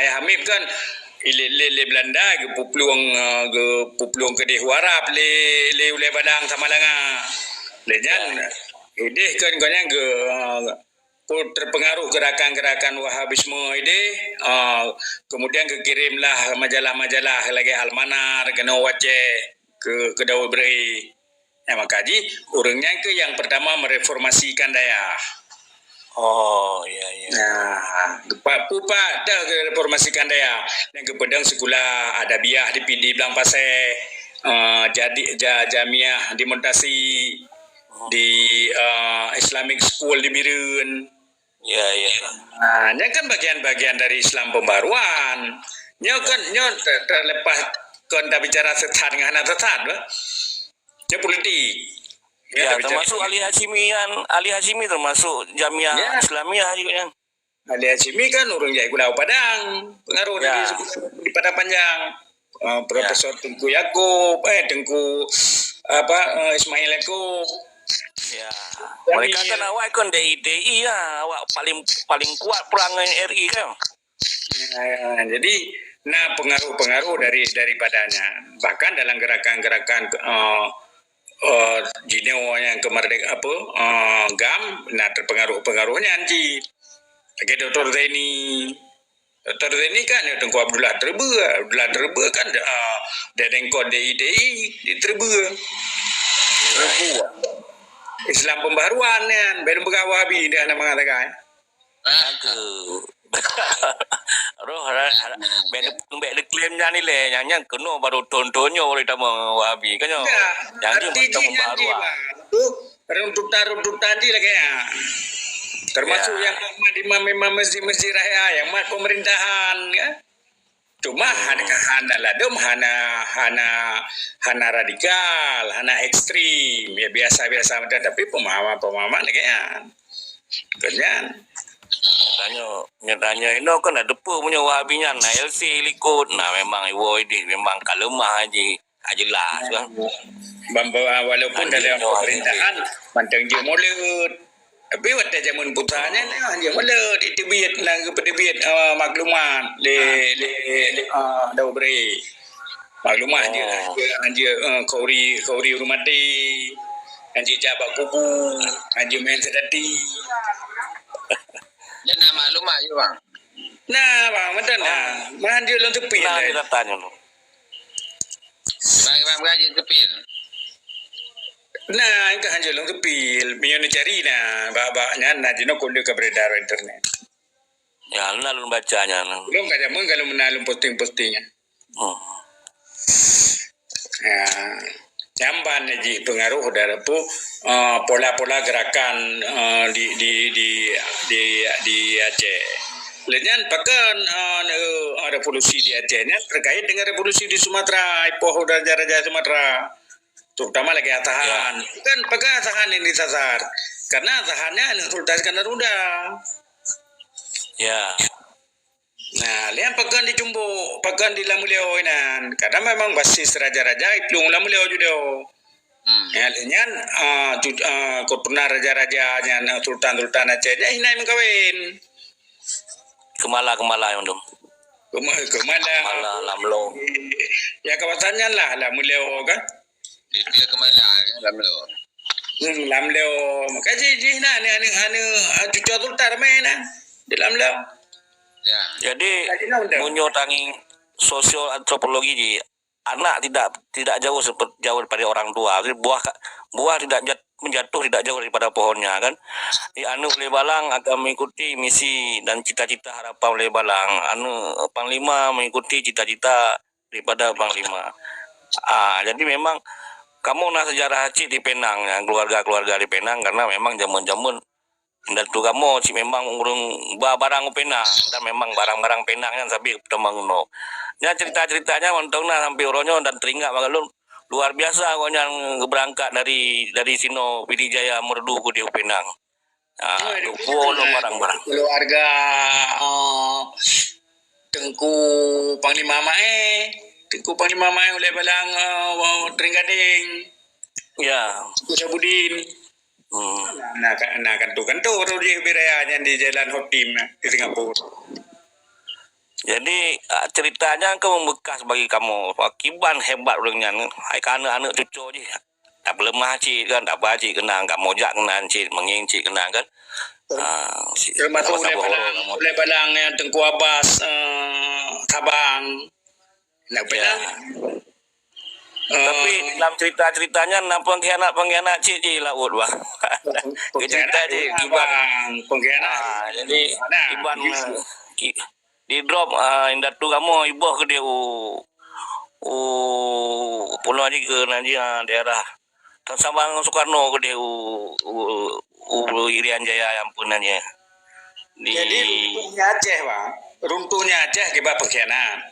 Ayah Hamid kan le Belanda ke pupluang ke Dehuarap le Padang sama langa. Le jan ideh kan kanya ke terpengaruh gerakan-gerakan Wahabisme ide kemudian kekirimlah majalah-majalah lagi Almanar kena wace ke Dawa Beri. Makaji orangnya ke yang pertama mereformasikan Dayak. Oh iya. Nah, pupa dah reformasikan Dayak. Yang ke Pedang sekolah Adabiah di Belang Pasir, jadi Jamiah di Montasi, di Islamic School di Birun. Iya. Nah, ini kan bagian-bagian dari Islam pembaruan. Nyo terlepas kon tak bicara sesat dengan sesat, dia politik. Ya, termasuk Ali Hashimi termasuk Jamiah Islamiyah juga kan. Ali Hashimi kan orang Jaya Gulau Padang, pengaruh di Padang Panjang. Profesor Tengku Yaakob, Ismail Yaakob. Ya, mereka kan awak kan DI ya, awak paling kuat perangai RI kan. Jadi, pengaruh-pengaruh daripadanya, bahkan dalam gerakan-gerakan Jineo yang kemerdekaan GAM, terpengaruh-pengaruhnya anji. Lagi Dr. Zeni kan Tengku Abdullah Terba kan Dedengkon DI di Terba. Islam pembaruan kan, baru berkawabi dia nak mengatakan. Roh benda klaimnya ni le yang kena baru tontonnya oleh tamu Wahabi kan yo. Yang dia pembaruan. Runtutan di lagi ya. Termasuk yang imam masjid raya yang mat pemerintahan ya. Cuma hana radikal, hana ekstrim, ya biasa-biasa tapi pemahaman kayaknya. Kerjaan. Tanya ini kan ada punya Wahabinya, nah LC likut, nah memang iwo ini memang kalemah aja lah kan. Walaupun dalam pemerintahan manteng je mulut. Tapi waktu zaman putranya dia mulut itu biat nang kepedebiat maklumat le Dawa Beri. Maklumat dia kauri rumati, anjir jabat kubu, anjir main sedati. Dia nak maklumat je bang. Nah bang, betul nah. Mahan dia long tepi. Nah kita tanya lu. Bang berajin tepil. Nah, itu hanya long tepi. Punya cari nah, babaknya nah jino kunde ke beredar internet. Ya, lu bacanya. Belum kaja kalau menalum posting-postingnya. Ya, jamban ji pengaruh dari pola-pola gerakan di Aceh. Lainnya bahkan revolusi di Aceh terkait dengan revolusi di Sumatera, Ipoh raja-raja Sumatera, terutama lagi Atahan. Kan pakai Atahan yang disasar karena Atahannya Sultan Iskandar Muda. Ya. Nah, lihat pakan di Jumbo, pakan di Lamuleo inan. Karena memang basis raja-raja itu Lamuleo juga. Ya, lihat pernah raja-rajanya Sultan Aceh nya ini mengkawin. Kemala yang dong. Kemala Lamlo. Ya kawasannya lah Lamuleo kan. Dia kemala Lamleo. Lamleo. Makanya anu cucu Sultan mana di Lamleo. Ya. Jadi menyotangi sosial antropologi di anak tidak jauh daripada orang tua. Jadi buah tidak menjatuh tidak jauh daripada pohonnya kan. Di anu oleh Balang akan mengikuti misi dan cita-cita harapan oleh Balang. Anu Panglima mengikuti cita-cita daripada Panglima. Jadi memang kamu nak sejarah Aceh di Penang ya, keluarga-keluarga di Penang karena memang jamun-jamun dan tu kamu memang urung barang Penang dan memang barang-barang Penang yang sabi temang no. Ya cerita-ceritanya montongna sampai oronyo dan teringat magalun luar biasa kau yang berangkat dari sino Pidijaya Merdu ke di Penang. Barang-barang. Keluarga Tengku Panglima Mae oleh Balang Tringgading. Ya. Kusabudin. Nah kan tu baru dia berayanya di Jalan Hotim di Singapura. Jadi ceritanya ke membekas bagi kamu. Kiban hebat orangnya. Hai kana anak cucu je. Tak lemah cik kan, tak bacik kenang, tak mojak kenang cik, menging cik kenang kan. Termasuk oleh balang yang Tengku Abbas Sabang. Nak bilang. Tapi dalam cerita-ceritanya nak pengkhianat cik je laut bah. Cerita je Kiban pengkhianat. jadi Kiban di drop indatu kamu ibuh ke dia pulau ni ke nanti daerah Tan Sabang Soekarno ke dia Irian Jaya yang pun nanya. Jadi runtuhnya Aceh bang, runtuhnya Aceh akibat pengkhianat,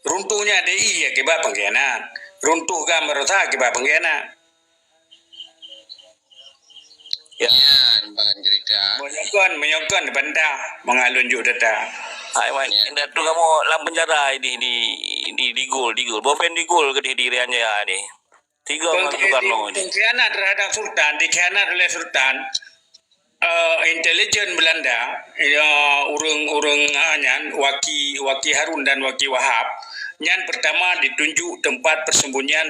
runtuhnya DI akibat pengkhianat, runtuh Gamerota akibat pengkhianat. Ya, bang cerita. Menyokon benda mengalunjuk data. Hai man, indatu kamu dalam penjara di gol. Bopen di gol ke di Irian Jaya ni. 3 orang Soekarno ni. Pengkhianat terhadap Sultan, dikhianat oleh Sultan. Intelijen Belanda, urung nyan Waki Harun dan Waki Wahab, nyan pertama ditunjuk tempat persembunyian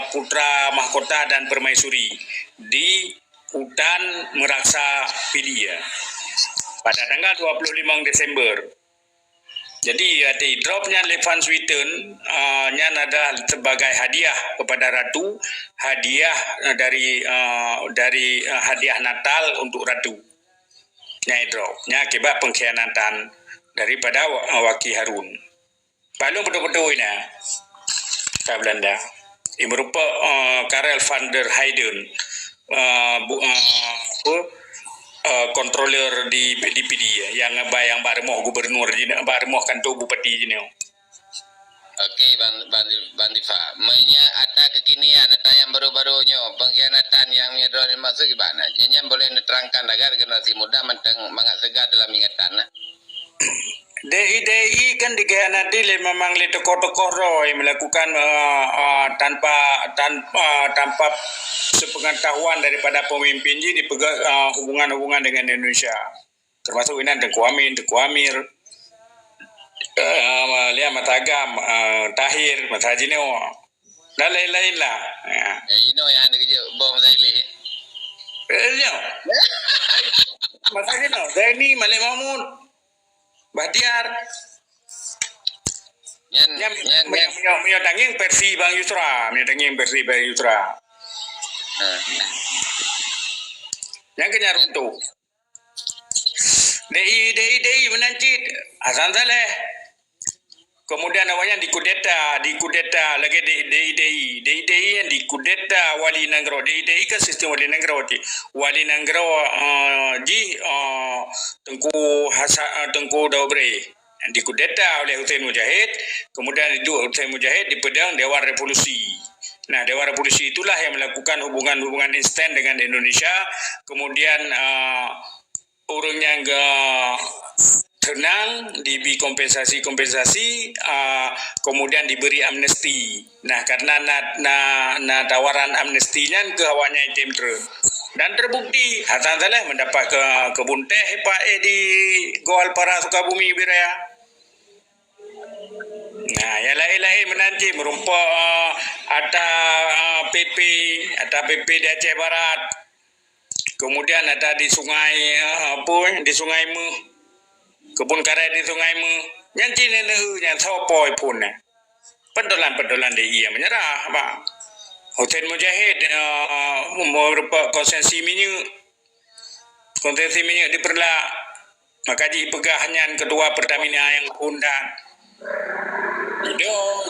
putra mahkota dan permaisuri di hutan Meraksa Pidia pada tanggal 25 Desember. Jadi dropnya Levan Sweeten nyan ada sebagai hadiah kepada Ratu, hadiah dari hadiah Natal untuk Ratu. Nyai dropnya akibat pengkhianatan daripada Waki Harun. Balung betul-betul ini tak Belanda. Ini merupakan Karel van der Heyden, kontroler di PD yang bayang Barmoh gubernur Barmoh kantor bupati ni. Okey bang Difa, mainnya ada kekinian ada yang baru-barunya pengkhianatan yang menyedor masuk gimana? Jangan boleh diterangkan agar generasi muda mangat segar dalam ingatan. DI kan dikhianati memang le tokoh-tokoh roy melakukan tanpa sepengetahuan daripada pemimpin ji dipegang hubungan-hubungan dengan Indonesia. Termasuk ini Tengku Amir, Matagam, Tahir, Matajineo, dan lain-lain lah. Ini yang ada kerja bom Zaili. Matajineo, Zaini, Malik Mahmud, Bahtiar. Yang tanging versi Bang Yusra, Yang kenyar untuk DI menancit Hasan Saleh. Kemudian awalnya dikudeta lagi DI yang dikudeta Wali Nanggro. DI ke sistem Wali Nanggro. Wali Nanggro Tengku Daubre dikudeta oleh Hussein Mujahid. Kemudian itu Hussein Mujahid dipedang Dewan Revolusi. Nah, Dewan Revolusi itulah yang melakukan hubungan instan dengan Indonesia. Kemudian orang yang tenang diberi kompensasi, kemudian diberi amnesti. Nah, karena tawaran amnestinya ke awalnya item dan terbukti Hasan Saleh mendapat kebun teh di Goal Para Sukabumi Biraya. Nah, yang lain-lain menanti merumpuk ada PP di Aceh Barat. Kemudian ada di Sungai di Sungai Mu. Kebun karet di Sungai Mu. Yang Cina yang sopoi pun. Pentolan DI yang menyerah, Pak. Hussein Mujahid merupakan konsesi minyak diperlak. Maka dipegahnya kedua Pertamina yang undang.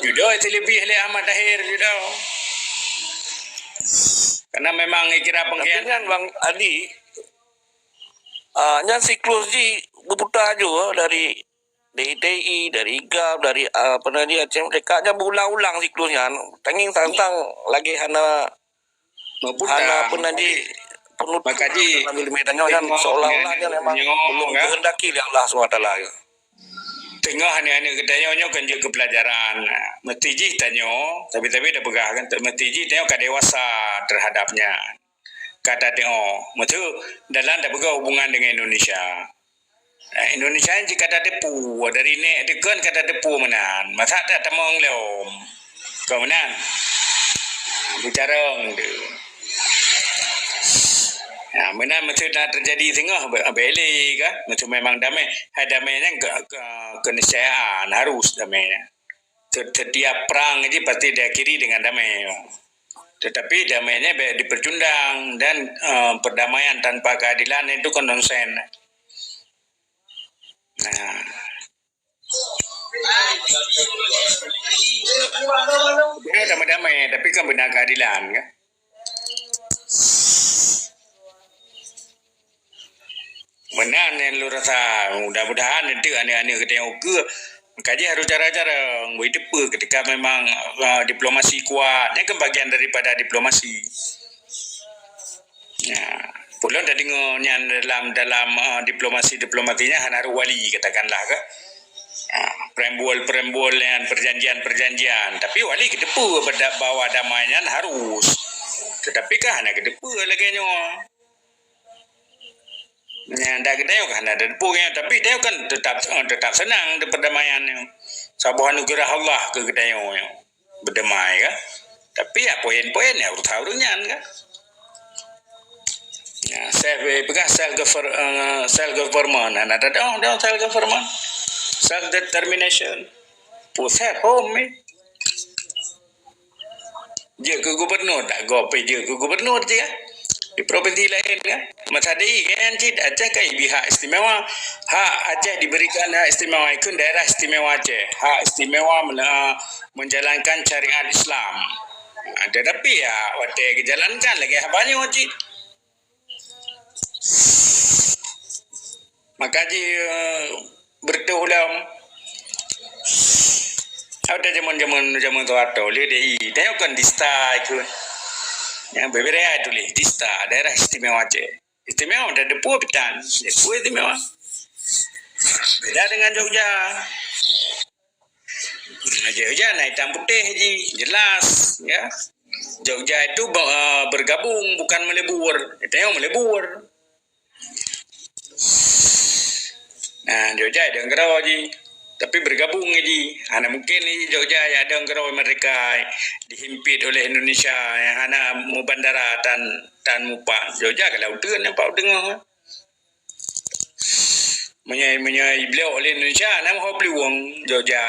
Judo itu lebih oleh Ahmad Tahir judo. Karena memang kira pengkhianat Bang Adi. Yang siklus di berputar juga dari DI, dari IGAP, dari penadi Aceh. Mereka nya berulang-ulang siklusnya. Tanging tantang lagi hana penadi penutup milimeternya kan seolah-olahnya memang belum kehendaki oleh Allah SWT. Tengah hanya kedayanya kan juga pelajaran. Mesti ji tanyo, tapi dah pegah kan. Mesti ji tanyo kadewasa terhadapnya. Kata tengok, mesti dalam dah pegah hubungan dengan Indonesia. Indonesia ni kata depu dari ni dekan kata depu menan. Masa tak temong lom. Kau menan. Bicara tu. Ya, menan macam nak terjadi tengah beli kan. Macam memang damai. Hai damainya keniscayaan harus damainya. Setiap perang aja pasti diakhiri dengan damai. Tetapi damainya dipercundang dan perdamaian tanpa keadilan itu kan nonsen. Nah, dia damai-damai, tapi kan benar keadilan kan? Benar yang lu rasa, mudah-mudahan nanti aneh-aneh ketemu ke, kaji harus cara-cara berdepa ketika memang diplomasi kuat, ini kan bagian daripada diplomasi. Nah. Pulau dah dengar yang dalam diplomatinya Hanaru Wali katakanlah ke perembual yang perjanjian tapi Wali kedepu pada bawa damainya harus tetapi kan nak kedepu lagi nyo yang dah kedai kan ada depu tapi dia kan tetap senang di perdamaian sabuh anugerah Allah ke kedai berdamai kan tapi ya poin-poin ya harus tahu nyan kan. Ya, saya pegang self government, and ada down self government, self determination, pusat home ni. Je ke gubernur tak gope je ke gubernur je ya. Di provinsi lain kan. Masa dei kan cid Aceh kai hak istimewa. Hak Aceh diberikan hak istimewa ikut daerah istimewa Aceh. Hak istimewa menjalankan syariat Islam. Tetapi ya waktu kejalankan lagi banyak cid. Maka bertulang ada zaman tu atau le dei dia kan dista itu yang berbeda itu le dista daerah istimewa Aceh istimewa ada depu pitan depu istimewa beda dengan Jogja. Jogja naik hitam putih je jelas ya. Jogja itu bergabung bukan melebur itu yang melebur. Nah, Jogja ada ngerau je, tapi bergabung je. Hana mungkin ni Jogja ada ngerau mereka dihimpit oleh Indonesia yang hana mu bandara dan mupa. Jogja kalau tu kan apa dengar. Menyai beliau oleh Indonesia nama ho peluang Jogja.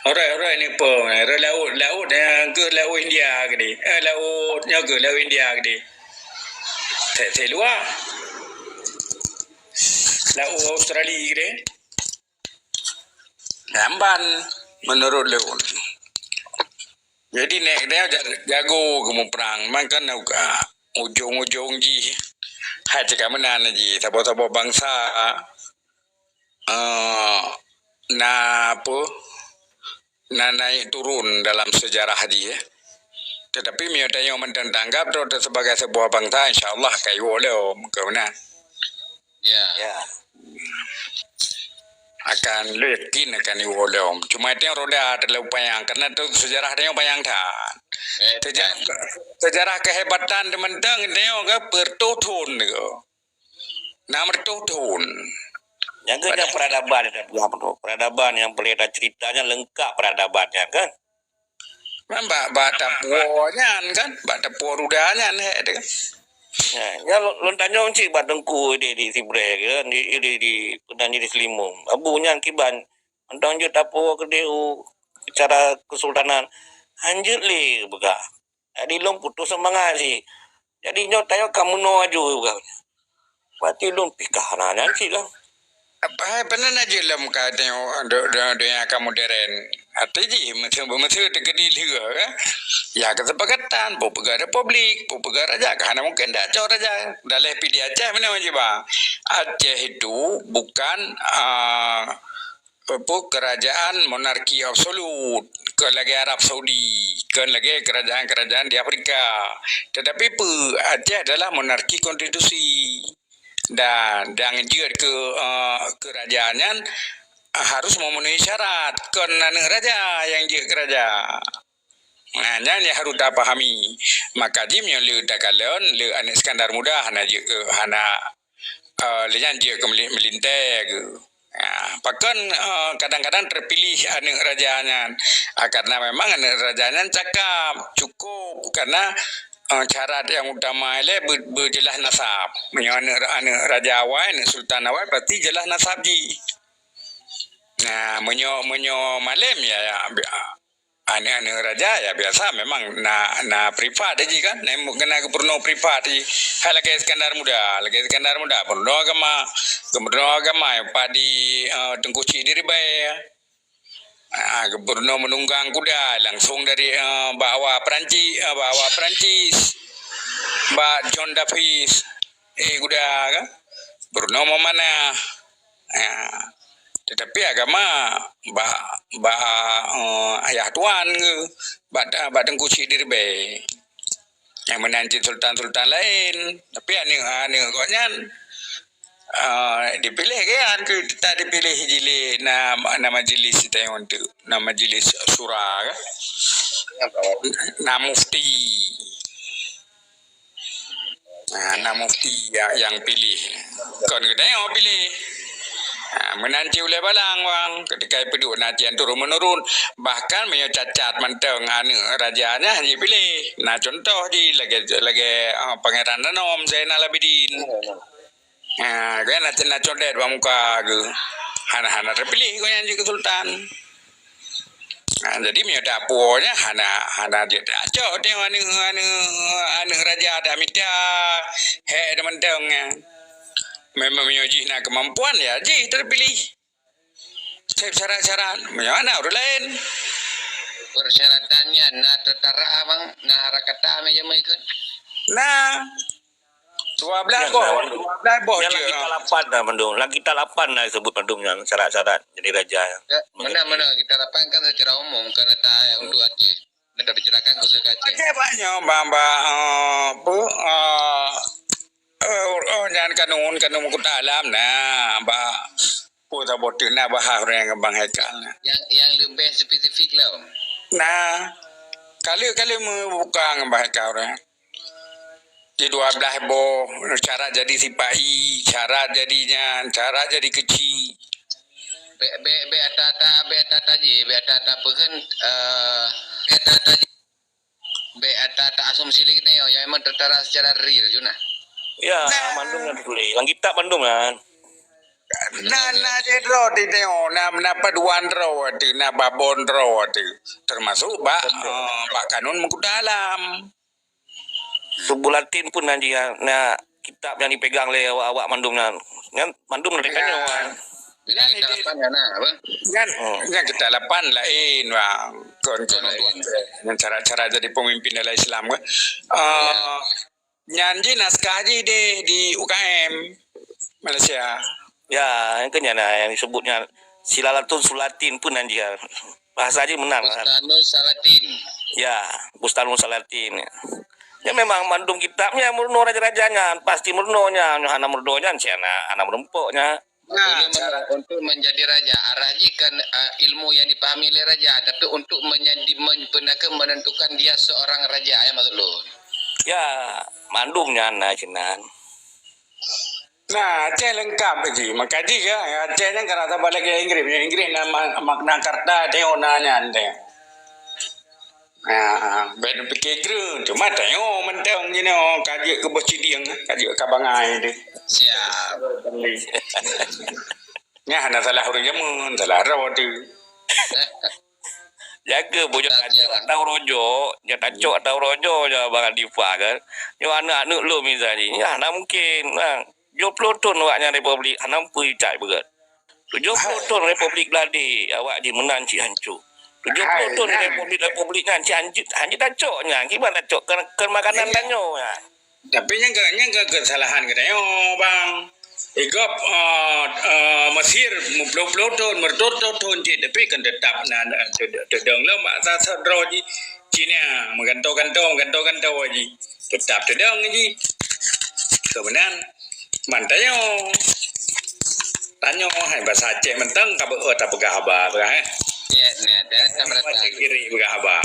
Orang ni apa? Laut ke laut India ke ni? Lautnya ke laut India ke ni? Tak luar. Laut Australia ke ni? Lamban menurut laut. Jadi nek dia jago kamu perang. Makan ujung-ujung ji. Hai cakap menan ji. Tabo-tabo bangsa na naik turun dalam sejarah dia. Tetapi miotanya mentanggap itu sebagai sebuah bangsa, insyaAllah kayu oleh kemenang. Ya. Akan yakin akan iwoleh. Cuma itu yang roda adalah upayang karena itu sejarah dia upayang tak. Sejarah kehebatan teman-teman dia ke bertutun ke. Nama bertutun. Yang kena peradaban yang boleh ada ceritanya lengkap peradabannya kan. Bata puanya kan, bata puarudanya kan. Ya lo tanya uncik batengku di Sibre kan di pendanji di Selimung. Abunya kiban entang je tapo ke deu bicara kesultanan. Anjut le bega. Jadi long putus semangat sih. Jadi nyo tayo kamu no aju bega. Berarti long pikah nanti lah. Apa benar aja lah muka tengok yang kamu modern. Atau je macam terkedi juga kan. Ya kesepakatan pegawai republik, pegawai raja karena mungkin dah jauh raja. Dah lebih di Aceh mana macam bang. Aceh itu bukan kerajaan monarki absolut. Kan lagi Arab Saudi, kan lagi kerajaan di Afrika. Tetapi Aceh adalah monarki konstitusi. Dan juga kerajaan harus memenuhi syarat kerana raja yang dia kerajaan. Nah, yang harus dah pahami. Maka dia yang le dakalon le Anik Iskandar Muda hana Lian dia ke melintai ke. Bahkan kadang-kadang terpilih anak rajanya karena memang anak rajanya cakap cukup karena syarat yang utama ile berjelas nasab. Anak raja awal, anak sultan awal berarti jelas nasab ji. Nah, menyo malam ya anak raja ya biasa memang na privat aja kan, kena gubernur privat di hal lagi Iskandar muda gubernur agama ya padi tengkuci diri baik gubernur menunggang kuda langsung dari bawa Perancis Mbak John Davis kuda kan gubernur mau mana tetapi agama ayah tuan ke bat tengkuci diri be yang menanti sultan lain tapi ane koknya dipilih kan tak dipilih jili nama majelis kita yang untuk nama majelis surah kan nama mufti yang pilih kon kita yang pilih menanti oleh balang wang ketika penduduk najian turun menurun bahkan mencacat menteng rajanya hanya pilih contoh di lagi pangeran Danom Zainal Abidin kan nak condet bang muka ke hana terpilih kau yang jadi sultan jadi dapunya hana dia cok tengok anu raja ada minta menteng memang menyuji kemampuan ya ji terpilih syarat-syarat mana orang lain persyaratannya tertara abang harakata meja ikut 12 boh yang lagi talapan dah Bandung lagi talapan lah sebut Bandung yang syarat-syarat jadi raja mana kita lapangkan secara umum karena untuk Aceh kita bicarakan khusus Aceh banyak jangan kanun kota alam putar botin bahar yang bang Haikal yang lebih spesifik lah kali membuka bang Haikal di 12 boh cara jadi sipai cara jadinya cara jadi kecil be atata pekan be atata asumsi kita yang memang tertera secara real Juna. Ya, Bandung yang ditulis. Yang kita Bandung kan. Jedro di tengok na paduan raw na babon raw termasuk Pak Kanun Mengkuda Alam. Subulatin pun nanti na kitab yang dipegang oleh awak Bandung kan. Bandung mereka nyawa. Yang kita lapan lain bang yang cara-cara jadi pemimpin dalam Islam kan nyanyi naskah di UKM Malaysia ya yang kenyana yang disebutnya Silalatun Sulatin pun nanti bahasa aja menang Bustanul Salatin ya Bustanul Salatin ya memang Bandung kitabnya murno raja-rajanya pasti murnonya anak murnonya anak merempoknya untuk menjadi raja arahnya kan ilmu yang dipahami oleh raja tapi untuk menentukan dia seorang raja ya maksud lu ya Bandungnya cinan Aceh lengkap lagi makanya ya Acehnya kerana balik ke Inggris nama makna karta teonanya ante ben pikir cuma tengok mentang ni kaji ke Bocidiang kaji ke Kabangai dia siap nya hana salah orang jamun salah raw tu jaga bojok aja atau rojo ya tacok atau rojo ya bang Difa kan yo anak-anak lu misalnya ya nak mungkin 70 ton awaknya Republik hanam pui cai berat 70 ton Republik Beladi awak di menang ci hancur 70 ton Republik kan ci hancur tacoknya gimana tacok ke makanan danyo ya tapi yang kesalahan kita yo bang Igap Mesir muplo ton mertoto ton je tapi kan tetap tedang lah mak sa roji Cina menggantung aji tetap tedang aji kebenan mantayo tanyo hai bahasa Aceh mentang ka tak pegah haba ya dah merata kiri pegah haba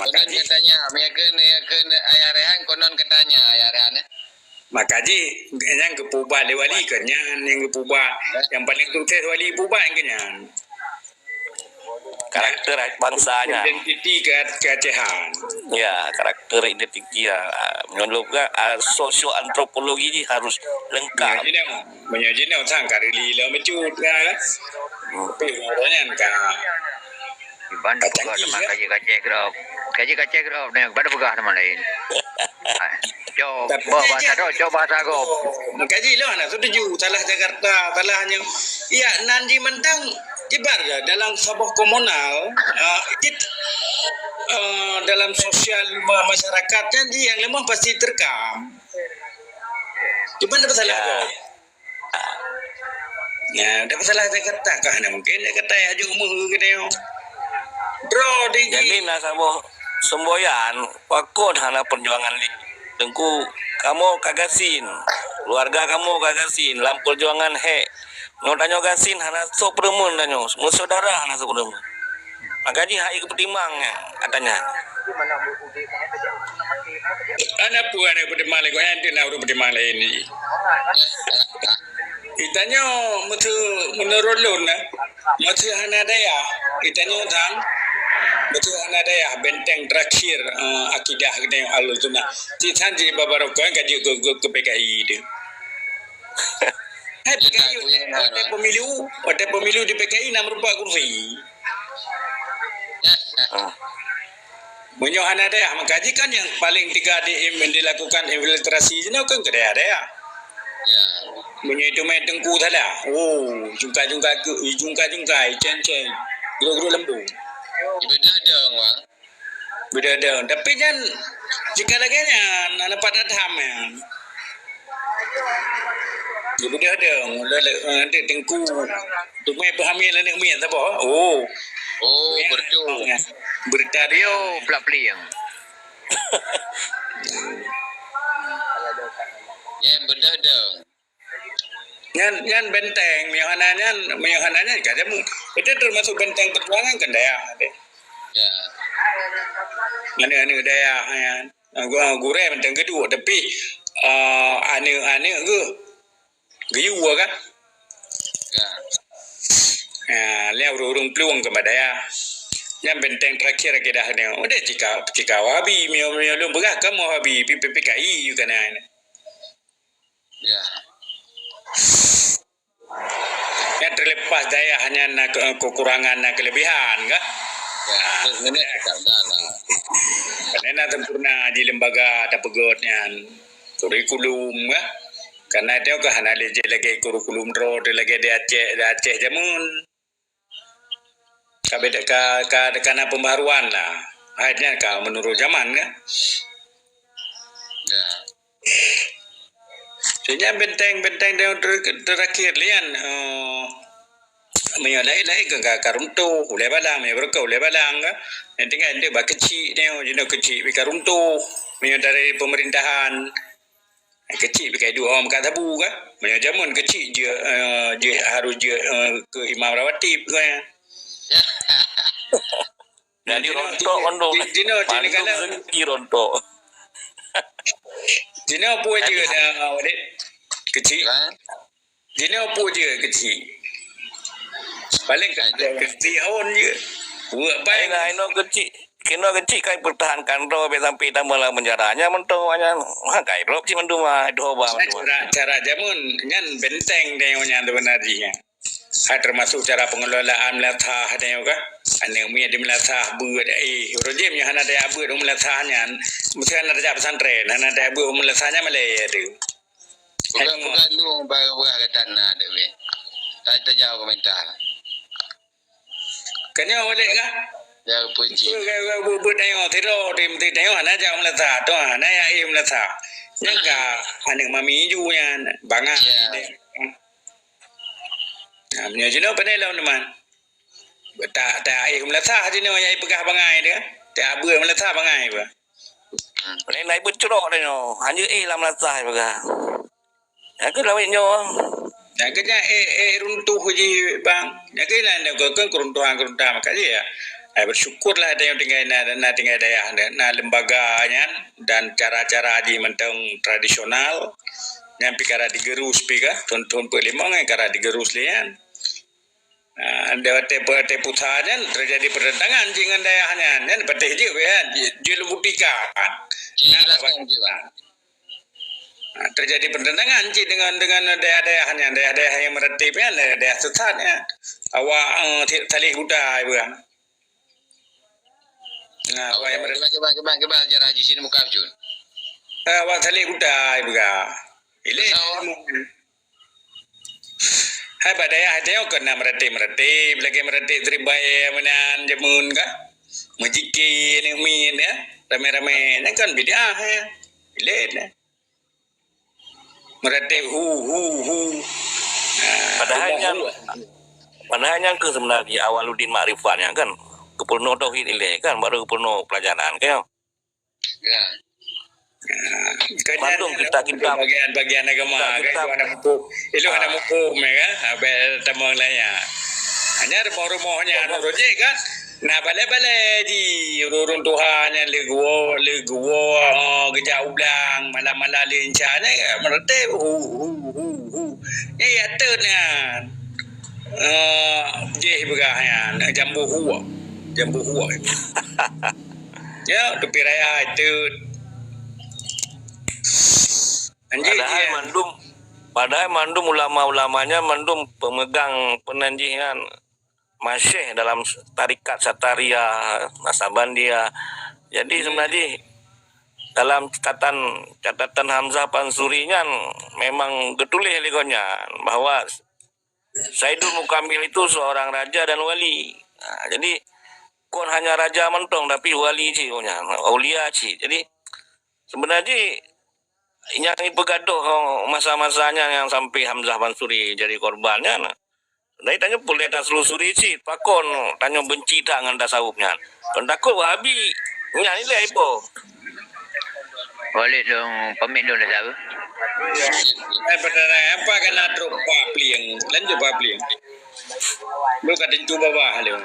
makanya katanya ayarehan konon katanya ayarehan Makaji yang kepubah le wali kenyan yang kepubah yang paling sukses wali pubah yang kenyan. Karakter bangsanya. Identiti keacehan. Ya, karakter identiti ya. Menurut juga sosio antropologi ini harus lengkap. Menyaji nak sangkar li la mecut kan. Tapi orangnya kan Iban buka teman kaji kaji grup nih pada buka teman lain. Coba bahasa go. Makaji lah nak setuju salah Jakarta salahnya. Ya nanti mentang kibar dalam sebuah komunal dalam sosial masyarakatnya dia yang lemah pasti terekam. Cuma ada masalah kok. Ya, ada masalah Jakarta kan mungkin Jakarta ya aja umur gitu. Bro, jadi nasabo semboyan wakon hana perjuangan li. Dengku kamu kagasin, keluarga kamu kagasin, lam perjuangan he. No danyo gasin hana sok peremun danyo, saudara hana sok peremun. Maka ji hai kepertimbangnya katanya. Anak puan yang berdemang lagi, yang nak berdemang ini. Itanya menurut lu na, masih hana daya. Itanya tang, betul hana daya benteng terakhir akidah kita al-sunnah. Titan di beberapa kau yang kaji ke PKI itu. Hai PKI ada pemilu di PKI 64 kursi. Menyohana daya mengkaji kan yang paling 3 dilakukan infiltrasi jenis kan kedaya daya. Ya. Menyitu main tengku thala. Oh, jungka ceng guru lembu. Beda dong, Wang. Beda dong. Tapi kan jika lagi anak pada tham ya beda dong. Nanti tengku tu main berhamil anak mian apa? Oh. Oh, bertu. Bertario Pelak-peliang. Ya, beda dong. Nyan benteng miyohananya kajamu itu termasuk benteng perjuangan kan daya. Ya. Ane daya gure benteng kedua tapi ane gua kan. Ya. Lihat urung peluang ke daya. Yang benteng terakhir kita dah udah jika wabi mio lu begah kamu wabi PPKI kan ini. Ya. Yang terlepas daya hanya nak kekurangan nak kelebihan kan? Ya, ini tak salah. Karena sempurna di lembaga ada pegotnya kurikulum kan? Karena dia ke hana lagi kurikulum road lagi dia Aceh jamun. Karena pembaruan lah. Akhirnya menurut zaman kan? Ya. Sehingga benteng terakhir lian menyalai ke karuntu ulai balang mereka ulai balang kan nanti kan dia kecil dia kecil karuntu dari pemerintahan kecil pakai 2 orang kat tabu kan jamun kecil je harus je ke Imam Rawatib kan. Jadi rontok kondo. Paling rezeki rontok. Jina apa je dah adik kecil. Jina apa je kecil. Paling kecil on je. Buat baik. Ino kecil. Kena kecil kai pertahankan roh sampai tambah lah penjaranya mentong banyak. Kai roh sih menduma doba menduma. Cara jamun nyan benteng dia nyan sebenarnya. Termasuk cara pengelolaan melatah ada juga. Ane umi ada melatah buat rojem yang ada buat melatahnya. Mesti ada pesantren, ada buat melatahnya Malay tu. Bukan lu baru ke tanah tu be. Tak jauh komentar. Kanya boleh kan? Jauh puji. Buat tengok tiro tim tengok ana jauh melatah tu ana ya melatah. Yang ane mami ju yang bangang. Namanya jenuh pandai lawan teman. Tak air melatah jenuh yang pegah bangai dia. Tak abu melatah bangai apa. Naik bercerok dia no. Hanya lah melatah pegah. Ya ke lawit nyo. Ya ke runtuh je bang. Ya ke lah nak kan keruntuhan makanya ya. Bersyukurlah ada yang tinggal tinggal daya lembaganya dan cara-cara haji mentang tradisional yang pikara digerus pika tuan-tuan pelimang yang kara digerus lian. Dewa te putaran terjadi pertentangan dengan dayahnya dan patih juga ya dia buktikan. Jelaskan juga. Terjadi pertentangan dengan dayah-dayahnya dayah yang meretipnya dayah sesatnya awak tali kuda ibu kan. Nah, awak yang Kebal cara haji sini muka Jun. awak tali kuda ibu kan. Ile. Hai badaya hati aku kena meretip lagi meretip teribai menan jamun kah majiki ni min ya rame-rame ni kan beda ya ile ni meretip hu Padahal yang ke sebenarnya Awaluddin Ma'rifatnya kan kepenuh tauhid ileh kan baru kepenuh pelajaran kan. Ya. Bandung kita bagian agama kan itu ada hukum itu ada hukum ya kan apa temang laya hanya rumah-rumahnya ada roje kan nah bale-bale di urun Tuhannya leguo gejak ublang malam-malam lincanya meretip ya ternya jeh begahnya jambu huwa ya tepi raya itu Padahal mandum ulama-ulamanya mandum pemegang penanjihan masyih dalam tarikat Sataria Nasabandia. Jadi sebenarnya dalam catatan Hamzah Pansurinya memang getulih ligonya bahwa Saidul Mukamil itu seorang raja dan wali. Nah, jadi kon hanya raja mentong tapi wali sih punya aulia sih. Jadi sebenarnya yang pegaduh masa-masanya yang sampai Hamzah Mansuri jadi korbannya. Nah, tanya boleh tak selusuri sih, pakon tanya benci tak dengan tasawufnya. Kon takut Wahabi, nyanyi lah ipo. Boleh dong pamit dong dah tahu. Benar apa kena drop papliang, lanjut papliang. Lu kadang tu bawah lu.